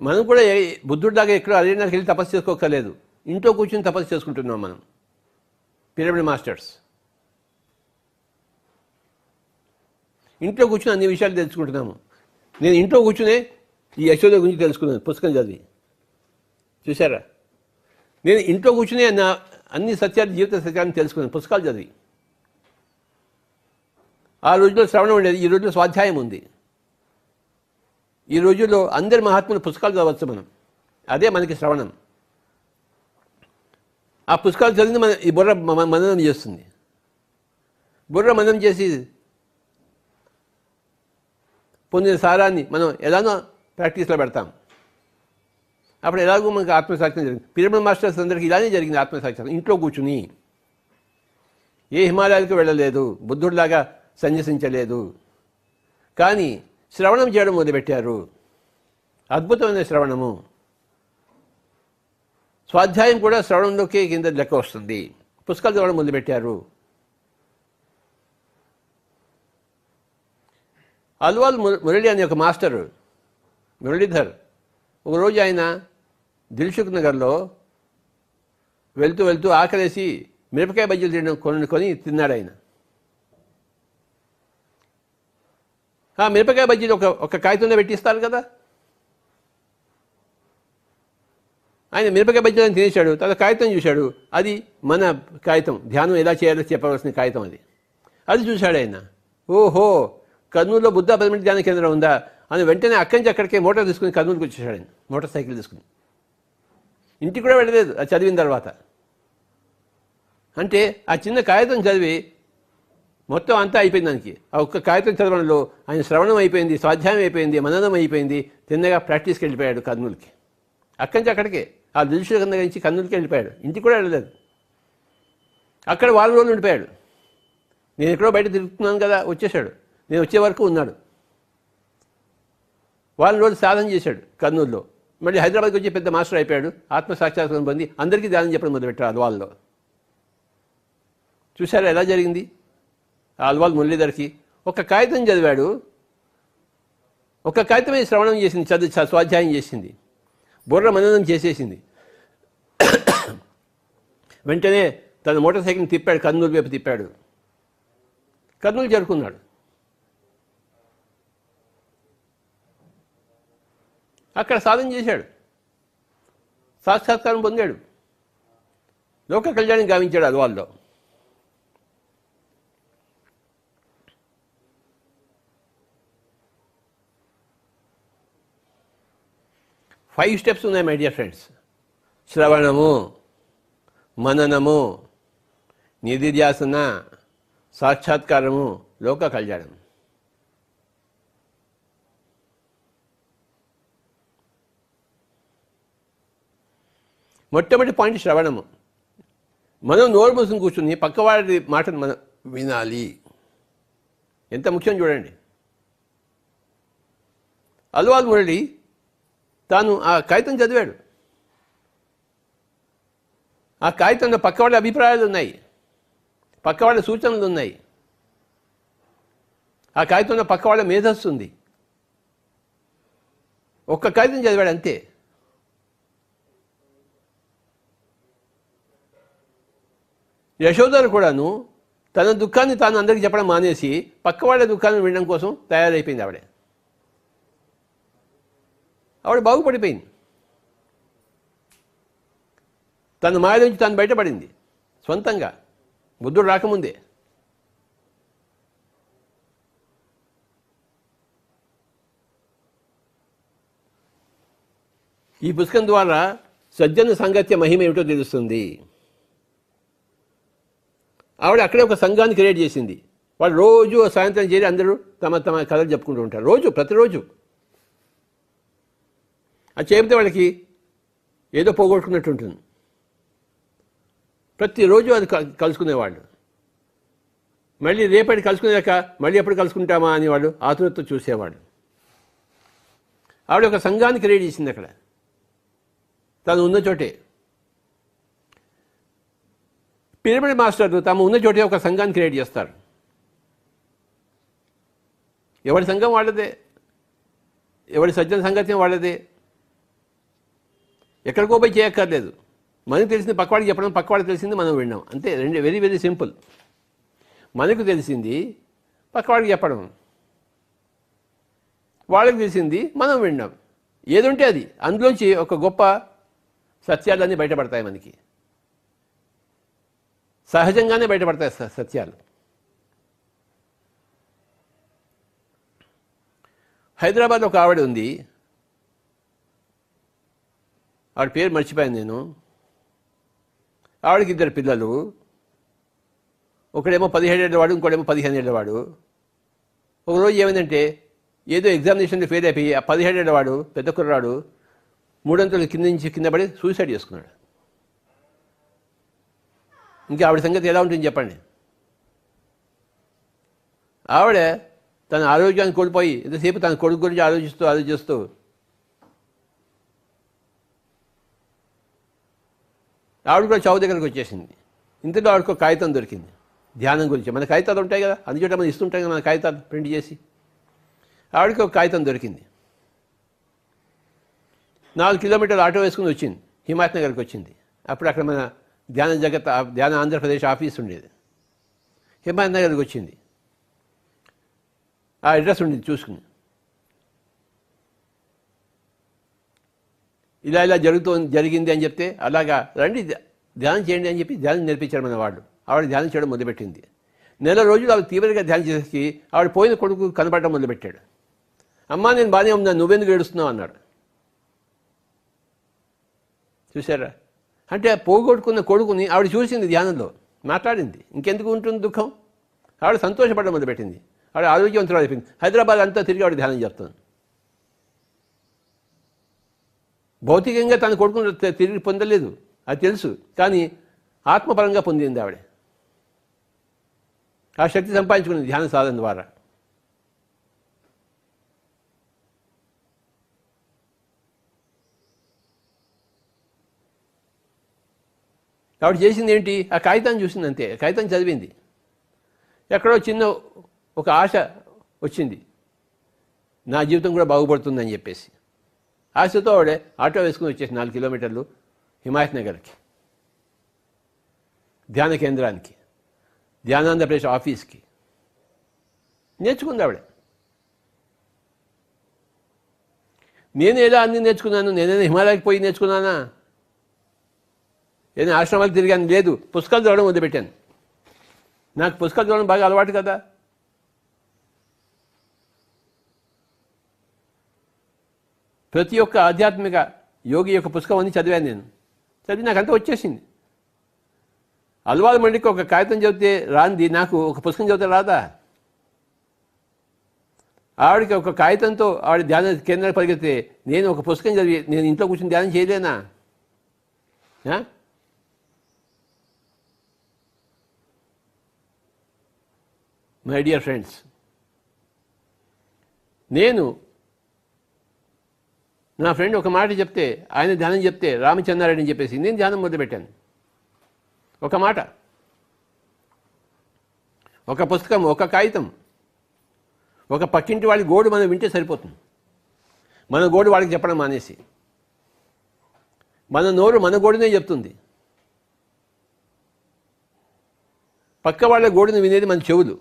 మనం కూడా బుద్ధుడి దాకా ఎక్కడో అరణ్యానికి వెళ్ళి తపస్సు చేసుకోకర్లేదు, ఇంట్లో కూర్చొని తపస్సు చేసుకుంటున్నాం మనం. పిరమిడ్ మాస్టర్స్ ఇంట్లో కూర్చొని అన్ని విషయాలు తెలుసుకుంటున్నాము. నేను ఇంట్లో కూర్చునే ఈ యశోద గురించి తెలుసుకున్నాను పుస్తకం చదివి. చూసారా, నేను ఇంట్లో కూర్చునే అన్ని సత్యాలు, జీవిత సత్యాలను తెలుసుకున్నాను పుస్తకాలు చదివి. ఆ రోజుల్లో శ్రవణం ఉండేది, ఈ రోజుల్లో స్వాధ్యాయం ఉంది. ఈ రోజుల్లో అందరి మహాత్ములు పుస్తకాలు చదవచ్చు మనం, అదే మనకి శ్రవణం. ఆ పుస్తకాలు చదివింది మన ఈ బుర్ర మననం చేస్తుంది. బుర్ర మననం చేసి పొందిన సారాన్ని మనం ఎలానో ప్రాక్టీస్లో పెడతాం. అప్పుడు ఎలాగో మనకు ఆత్మసాక్షాత్కారం జరిగింది. పిరమిడ్ మాస్టర్స్ అందరికీ ఇలానే జరిగింది ఆత్మసాక్షాత్కారం. ఇంట్లో కూర్చుని ఏ హిమాలయాలకు వెళ్ళలేదు, బుద్ధుడిలాగా సన్యసించలేదు, కానీ శ్రవణం చేయడం మొదలుపెట్టారు. అద్భుతమైన శ్రవణము. స్వాధ్యాయం కూడా శ్రవణంలోకి కింద లెక్క వస్తుంది. పుస్తకాలు చదవడం మొదలుపెట్టారు. అల్వాల్ మురళి అనే ఒక మాస్టర్, మురళీధర్, ఒకరోజు ఆయన దిల్సుఖ్ నగర్లో వెళ్తూ వెళ్తూ ఆకలేసి మిరపకాయ బజ్జీలు తినడం కొని తిన్నాడు ఆయన. ఆ మిరపకాయ బజ్జీలు ఒక కాగితంలో పెట్టిస్తారు కదా. ఆయన మిరపకాయ బజ్జీలను తినేశాడు. తర్వాత కాగితం చూశాడు, అది మన కాగితం, ధ్యానం ఎలా చేయాలో చెప్పవలసిన కాగితం అది చూశాడు ఆయన. ఓహో, కర్నూలులో బుద్ధ 10 మినిట్ ధ్యాన కేంద్రం ఉందా అని వెంటనే అక్కడి నుంచి అక్కడికే మోటార్ తీసుకుని కర్నూలుకి వచ్చేసాడు ఆయన, మోటార్ సైకిల్ తీసుకుని. ఇంటికి కూడా వెళ్ళలేదు అది చదివిన తర్వాత. అంటే ఆ చిన్న కాగితం చదివి మొత్తం అంతా అయిపోయింది దానికి. ఆ ఒక్క కాగితం చదవడంలో ఆయన శ్రవణం అయిపోయింది, స్వాధ్యాయం అయిపోయింది, మననం అయిపోయింది. తిన్నగా ప్రాక్టీస్కి వెళ్ళిపోయాడు కర్నూలుకి. అక్కడి నుంచి అక్కడికే ఆ దిల్సుఖ్ నగర్ నుంచి కర్నూలుకి వెళ్ళిపోయాడు. ఇంటికి కూడా వెళ్ళలేదు. అక్కడ 4 రోజులు ఉండిపోయాడు. నేను ఎక్కడో బయట తిరుగుతున్నాను కదా, వచ్చేసాడు. నేను వచ్చే వరకు ఉన్నాడు. 4 రోజులు సాధన చేశాడు కర్నూలులో. మళ్ళీ హైదరాబాద్కి వచ్చి పెద్ద మాస్టర్ అయిపోయాడు. ఆత్మసాక్షాత్కారం పొంది అందరికీ ధ్యానం చెప్పడం మొదలుపెట్టాడు అల్వాల్లో. చూశారా ఎలా జరిగింది? ఆ అల్వాల్ మురళీధర్కి ఒక కాగితం చదివాడు, ఒక కాగితమే శ్రవణం చేసింది, స్వాధ్యాయం చేసింది, బుర్ర మననం చేసేసింది. వెంటనే తన మోటార్ సైకిల్ని తిప్పాడు, కర్నూలు వైపు తిప్పాడు. కర్నూలు చేరుకున్నాడు. అక్కడ సాధన చేశాడు, సాక్షాత్కారం పొందాడు, లోక కళ్యాణం గావించాడు అల్వాల్లో. ఫైవ్ స్టెప్స్ ఉన్నాయి మై డియర్ ఫ్రెండ్స్. శ్రవణము, మననము, నిధిధ్యాసన, సాక్షాత్కారము, లోక కళ్యాణం. మొట్టమొదటి పాయింట్ శ్రవణము. మనం నోరు మూసుకుని కూర్చుని పక్కవాడి మాటను మనం వినాలి. ఎంత ముఖ్యం చూడండి. అల్వాల్ మురళి తాను ఆ కాగితం చదివాడు. ఆ కాగితంలో పక్కవాళ్ళ అభిప్రాయాలు ఉన్నాయి, పక్కవాళ్ళ సూచనలు ఉన్నాయి. ఆ కాగితంలో పక్కవాళ్ళ మేధస్సు ఉంది. ఒక్క కాగితం చదివాడు అంతే. యశోదరు కూడాను తన దుఃఖాన్ని తాను అందరికీ చెప్పడం మానేసి పక్కవాళ్ళ దుఃఖాన్ని వినడం కోసం తయారైపోయింది. ఆవిడ బాగుపడిపోయింది. తన మాయ నుంచి తాను బయటపడింది సొంతంగా, బుద్ధుడు రాకముందే. ఈ పుస్తకం ద్వారా సజ్జన సాంగత్య మహిమ ఏమిటో తెలుస్తుంది. ఆవిడ అక్కడే ఒక సంఘాన్ని క్రియేట్ చేసింది. వాళ్ళు రోజు సాయంత్రం చేరి అందరూ తమ తమ కథలు చెప్పుకుంటూ ఉంటారు, ప్రతిరోజు. అది చెబితే వాళ్ళకి ఏదో పోగొట్టుకున్నట్టు ఉంటుంది. ప్రతిరోజు అది కలుసుకునేవాళ్ళు. మళ్ళీ రేపటి కలుసుకునేదాక మళ్ళీ ఎప్పుడు కలుసుకుంటామా అని వాళ్ళు ఆతురతతో చూసేవాడు. ఆవిడ ఒక సంఘాన్ని క్రియేట్ చేసింది అక్కడ, తను ఉన్న చోటే. పిరమిడ్ మాస్టర్లు తాము ఉన్న చోటే ఒక సంఘాన్ని క్రియేట్ చేస్తారు. ఎవరి సంఘం వాళ్ళదే, ఎవరి సజ్జన సంగత్యం వాళ్ళదే. ఎక్కడికో పోయి చేయక్కర్లేదు. మనకు తెలిసింది పక్కవాడికి చెప్పడం, పక్కవాడికి తెలిసింది మనం వినడం, అంతే. రెండు వెరీ వెరీ సింపుల్. మనకు తెలిసింది పక్కవాడికి చెప్పడం, వాళ్ళకి తెలిసింది మనం వినడం. ఏదుంటే అది, అందులోంచి ఒక గొప్ప సత్యాలన్నీ బయటపడతాయి. మనకి సహజంగానే బయటపడతాయి సత్యాలు. హైదరాబాద్లో ఒక ఆవిడ ఉంది, ఆవిడ పేరు మర్చిపోయాను నేను. ఆవిడకి 2 పిల్లలు. ఒకడేమో 17 ఏళ్ళ వాడు, ఇంకోడేమో 15 ఏళ్ళ వాడు. ఒకరోజు ఏమైందంటే ఏదో ఎగ్జామినేషన్లో ఫెయిల్ అయిపోయి ఆ 17 ఏళ్ళ వాడు, పెద్ద కుర్రాడు, 3 అంతల కింద నుంచి కింద పడి సూసైడ్ చేసుకున్నాడు. ఇంకా ఆవిడ సంగతి ఎలా ఉంటుంది చెప్పండి. ఆవిడ తన ఆరోగ్యాన్ని కోల్పోయి ఎంతసేపు తన కొడుకు గురించి ఆలోచిస్తూ ఆవిడ కూడా చావు దగ్గరకు వచ్చేసింది. ఇంతలో ఆవిడకు కాగితం దొరికింది ధ్యానం గురించి. మన కాగితాలు ఉంటాయి కదా, అందుచేత మనం ఇస్తుంటాం కదా మన కాగితాలు ప్రింట్ చేసి. ఆవిడకి ఒక కాగితం దొరికింది. 4 కిలోమీటర్లు ఆటో వేసుకుని వచ్చింది, హిమాయత్ నగర్కి వచ్చింది. అప్పుడు అక్కడ మన ధ్యాన ఆంధ్రప్రదేశ్ ఆఫీస్ ఉండేది. హిమాయత్ నగర్కి వచ్చింది, ఆ అడ్రస్ ఉండేది చూసుకుని. ఇలా జరిగింది అని చెప్తే, అలాగా రండి ధ్యానం చేయండి అని చెప్పి ధ్యానం నేర్పించారు మన వాళ్ళు. ఆవిడ ధ్యానం చేయడం మొదలుపెట్టింది. నెల రోజులు ఆవిడ తీవ్రంగా ధ్యానం చేసి ఆవిడ పోయిన కొడుకు కనపడడం మొదలుపెట్టాడు. అమ్మా నేను బాగానే ఉన్నాను, నువ్వెందుకు ఏడుస్తున్నావు అన్నాడు. చూసారా, అంటే పోగొట్టుకున్న కొడుకుని ఆవిడ చూసింది, ధ్యానంలో మాట్లాడింది. ఇంకెందుకు ఉంటుంది దుఃఖం? ఆవిడ సంతోషపడడం మొదలుపెట్టింది. ఆవిడ ఆరోగ్యవంతురాలు అయిపోయింది. హైదరాబాద్ అంతా తిరిగి ఆవిడ ధ్యానం చేస్తుంది. భౌతికంగా తన కొడుకును తిరిగి పొందలేదు, అది తెలుసు. కానీ ఆత్మపరంగా పొందింది ఆవిడ. ఆ శక్తి సంపాదించుకున్నది ధ్యాన సాధన ద్వారా. ఆవిడ చేసింది ఏంటి? ఆ కాగితాన్ని చూసింది అంతే. కాగితం చదివింది. ఎక్కడో చిన్న ఒక ఆశ వచ్చింది, నా జీవితం కూడా బాగుపడుతుందని చెప్పేసి. ఆశతో ఆవిడ ఆటో వేసుకుని వచ్చేసి 4 కిలోమీటర్లు హిమాయత్ నగర్కి, ధ్యాన కేంద్రానికి, ధ్యానాంధ్రప్రదేశ్ ఆఫీస్కి నేర్చుకుంది ఆవిడ. నేనేదో అన్నీ నేర్చుకున్నాను, నేనైనా హిమాలయాకి పోయి నేర్చుకున్నానా? ఏదైనా ఆశ్రమాలు తిరిగాను? లేదు. పుస్తకాలు చదవడం మొదలుపెట్టాను. నాకు పుస్తకాలు చదవడం బాగా అలవాటు కదా. ప్రతి ఒక్క ఆధ్యాత్మిక యోగి యొక్క పుస్తకం అన్ని చదివాను నేను. చదివి నాకు అంతా వచ్చేసింది. అల్వాల్ మండికి ఒక కాగితం చదివితే రాంది నాకు ఒక పుస్తకం చదివితే రాదా? ఆవిడకి ఒక కాగితంతో ఆవిడ ధ్యాన కేంద్రానికి పరిగెత్తే నేను ఒక పుస్తకం చదివి నేను ఇంట్లో కూర్చొని ధ్యానం చేయలేనా? మై డియర్ ఫ్రెండ్స్, నేను నా ఫ్రెండ్ ఒక మాట చెప్తే, ఆయన ధ్యానం చెప్తే రామచంద్రారెడ్డి అని చెప్పేసి నేను ధ్యానం మొదలుపెట్టాను. ఒక మాట, ఒక పుస్తకం, ఒక కాగితం, ఒక పక్కింటి వాళ్ళ గోడు మనం వింటే సరిపోతుంది. మన గోడు వాళ్ళకి చెప్పడం మానేసి మన నోరు మన గోడునే చెప్తుంది. పక్క వాళ్ళ గోడును వినేది మన చెవులు.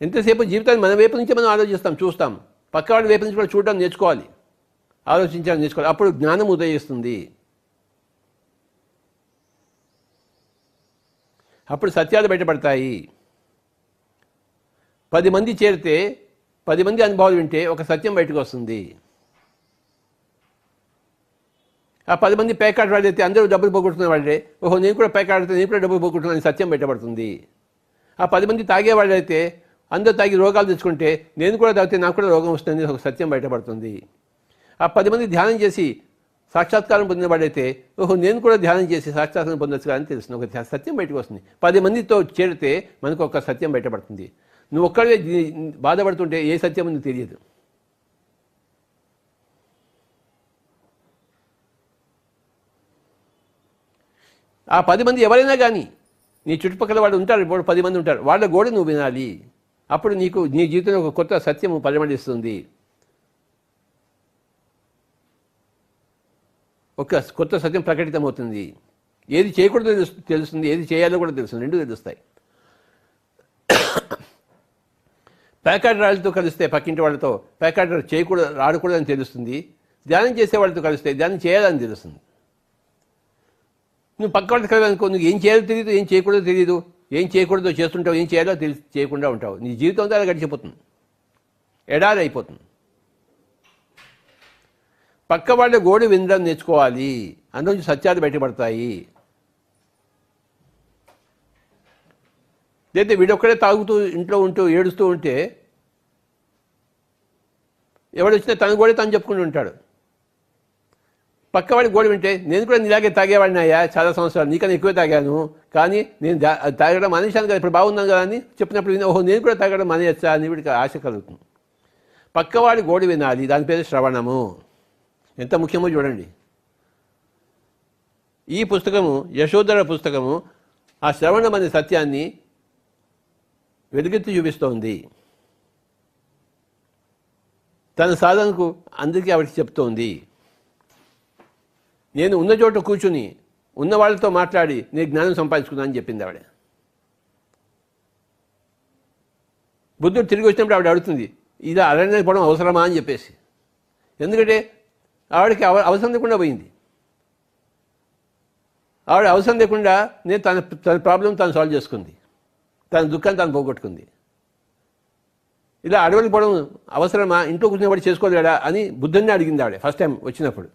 ఎంతసేపు జీవితాన్ని మన వైపు నుంచే మనం ఆలోచిస్తాం, చూస్తాం. పక్క వాళ్ళ వైపు నుంచి కూడా చూడడం నేర్చుకోవాలి, ఆలోచించడం నేర్చుకోవాలి. అప్పుడు జ్ఞానం ఉదయిస్తుంది. అప్పుడు సత్యాలు బయటపడతాయి. 10 మంది చేరితే 10 మంది అనుభవాలు వింటే ఒక సత్యం బయటకు వస్తుంది. ఆ 10 మంది పేకాట వాడైతే అందరూ డబ్బులు పోగొట్టుకునే వాళ్ళే, ఓహో నేను కూడా పేకాడితే నేను కూడా డబ్బులు పోగొట్టుకున్నాను సత్యం బయటపడుతుంది. ఆ 10 మంది తాగేవాళ్ళైతే అందరూ తాగి రోగాలు తెచ్చుకుంటే నేను కూడా తాగితే నాకు కూడా రోగం వస్తుంది, ఒక సత్యం బయటపడుతుంది. ఆ 10 మంది ధ్యానం చేసి సాక్షాత్కారం పొందినవాడైతే ఓహో నేను కూడా ధ్యానం చేసి సాక్షాత్కారం పొందొచ్చు అని తెలుస్తుంది, ఒక సత్యం బయటకు వస్తుంది. 10 మందితో చేరితే మనకు ఒక సత్యం బయటపడుతుంది. నువ్వు ఒక్కడే బాధపడుతుంటే ఏ సత్యం నీకు తెలియదు. ఆ 10 మంది ఎవరైనా కానీ నీ చుట్టుపక్కల వాళ్ళు ఉంటారు, ఇప్పుడు 10 మంది ఉంటారు, వాళ్ళ గోడ నువ్వు వినాలి. అప్పుడు నీ జీవితంలో ఒక కొత్త సత్యము పరిమళిస్తుంది, ఒక కొత్త సత్యం ప్రకటితమవుతుంది. ఏది చేయకూడదో తెలుస్తుంది, ఏది చేయాలో కూడా తెలుస్తుంది, రెండు తెలుస్తాయి. ప్యాకెట్ రాళ్ళతో కలిస్తే పక్కింటి వాళ్ళతో ప్యాకెట్ ఆడకూడదని తెలుస్తుంది. ధ్యానం చేసే వాళ్ళతో కలిస్తే ధ్యానం చేయాలని తెలుస్తుంది. నువ్వు పక్క వాళ్ళతో కలియాలనుకో, నువ్వు ఏం చేయాలో తెలియదు, ఏం చేయకూడదో తెలియదు, ఏం చేయకూడదో చేస్తుంటావు, ఏం చేయాలో చేయకుండా ఉంటావు. నీ జీవితం అంతా అలా గడిచిపోతుంది, ఎడారి అయిపోతుంది. పక్క వాళ్ళ గోడు వినడం నేర్చుకోవాలి, అందులోంచి సత్యాలు బయటపడతాయి. లేదా వీడొక్కడే తాగుతూ ఇంట్లో ఉంటూ ఏడుస్తూ ఉంటే ఎవడొచ్చినా తన గోడే తను చెప్పుకుంటూ ఉంటాడు. పక్కవాడి గోడు వింటే నేను కూడా నీలాగే తాగేవాడిని అయ్యా చాలా సంవత్సరాలు, నీకన్నా ఎక్కువే తాగాను, కానీ నేను తాగడం మానేశాను కదా, ఇప్పుడు బాగున్నాను కదా అని చెప్పినప్పుడు ఓహో నేను కూడా తాగడం మానేయచ్చా అని వీడికి ఆశ కలుగుతుంది. పక్కవాడి గోడు వినాలి, దాని పేరు శ్రవణము. ఎంత ముఖ్యమో చూడండి. ఈ పుస్తకము యశోధర పుస్తకము ఆ శ్రవణం అనే సత్యాన్ని వెలుగెత్తి చూపిస్తోంది. తన సాధనకు అందరికీ ఆవిడకి చెప్తోంది. నేను ఉన్న చోట కూర్చుని ఉన్న వాళ్ళతో మాట్లాడి నేను జ్ఞానం సంపాదించుకున్నానని చెప్పింది ఆవిడ. బుద్ధుడు తిరిగి వచ్చినప్పుడు ఆవిడ అడుగుతుంది, ఇది అరణ్యానికి పోవడం అవసరమా అని చెప్పేసి. ఎందుకంటే ఆవిడకి అవసరం లేకుండా పోయింది. ఆవిడ అవసరం లేకుండా నేను తన ప్రాబ్లం తను సాల్వ్ చేసుకుంది, తన దుఃఖాన్ని తను పోగొట్టుకుంది. ఇలా అడవులకు పోవడం అవసరమా, ఇంట్లో కూర్చునేవాడు చేసుకోలేడా అని బుద్ధుడిని అడిగింది ఆవిడ ఫస్ట్ టైం వచ్చినప్పుడు.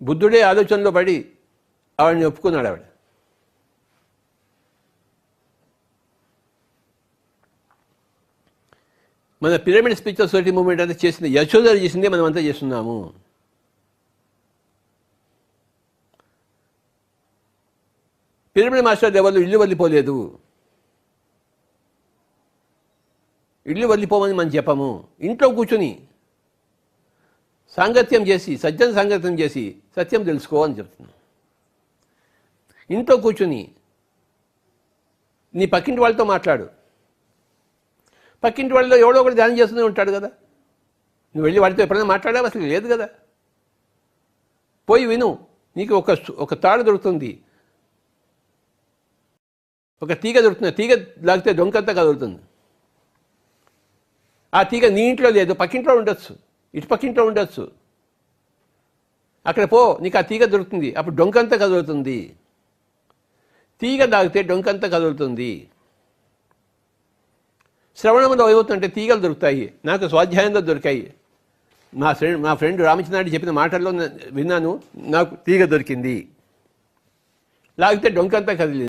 బుద్ధుడే ఆలోచనలో పడి ఆవిడని ఒప్పుకున్నాడు. ఆవిడ మన పిరమిడ్ స్పిరిచువల్ సొసైటీ మూవ్మెంట్ అంతా చేసింది యశోధర చేసిందే మనం అంతా చేస్తున్నాము. పిరమిడ్ మాస్టర్ ఎవరు ఇల్లు వదిలిపోలేదు, ఇల్లు వదిలిపోమని మనం చెప్పము. ఇంట్లో కూర్చుని సాంగత్యం చేసి సజ్జన సాంగత్యం చేసి సత్యం తెలుసుకో అని చెప్తున్నాం. ఇంట్లో కూర్చుని నీ పక్కింటి వాళ్ళతో మాట్లాడు. పక్కింటి వాళ్ళలో ఎవడో ఒకటి ధ్యానం చేస్తూనే ఉంటాడు కదా, నువ్వు వెళ్ళి వాడితో ఎప్పుడైనా మాట్లాడావు? అసలు లేదు కదా. పోయి విను, నీకు ఒక తాడు దొరుకుతుంది, ఒక తీగ దొరుకుతుంది. తీగ లాగితే డొంకంతా కదులుతుంది. ఆ తీగ నీ ఇంట్లో లేదు, పక్కింట్లో ఉండొచ్చు, ఇటు పక్కింట్లో ఉండొచ్చు. అక్కడ పో, నీకు ఆ తీగ దొరుకుతుంది, అప్పుడు డొంకంతా కదులుతుంది. తీగ తాగితే డొంకంతా కదులుతుంది. శ్రవణంలో ఏమవుతుందంటే తీగలు దొరుకుతాయి. నాకు స్వాధ్యాయంలో దొరికాయి. మా ఫ్రెండ్ రామచంద్రారెడ్డి చెప్పిన మాటల్లో విన్నాను, నాకు తీగ దొరికింది. లాగితే డొంకంతా కదిలింది.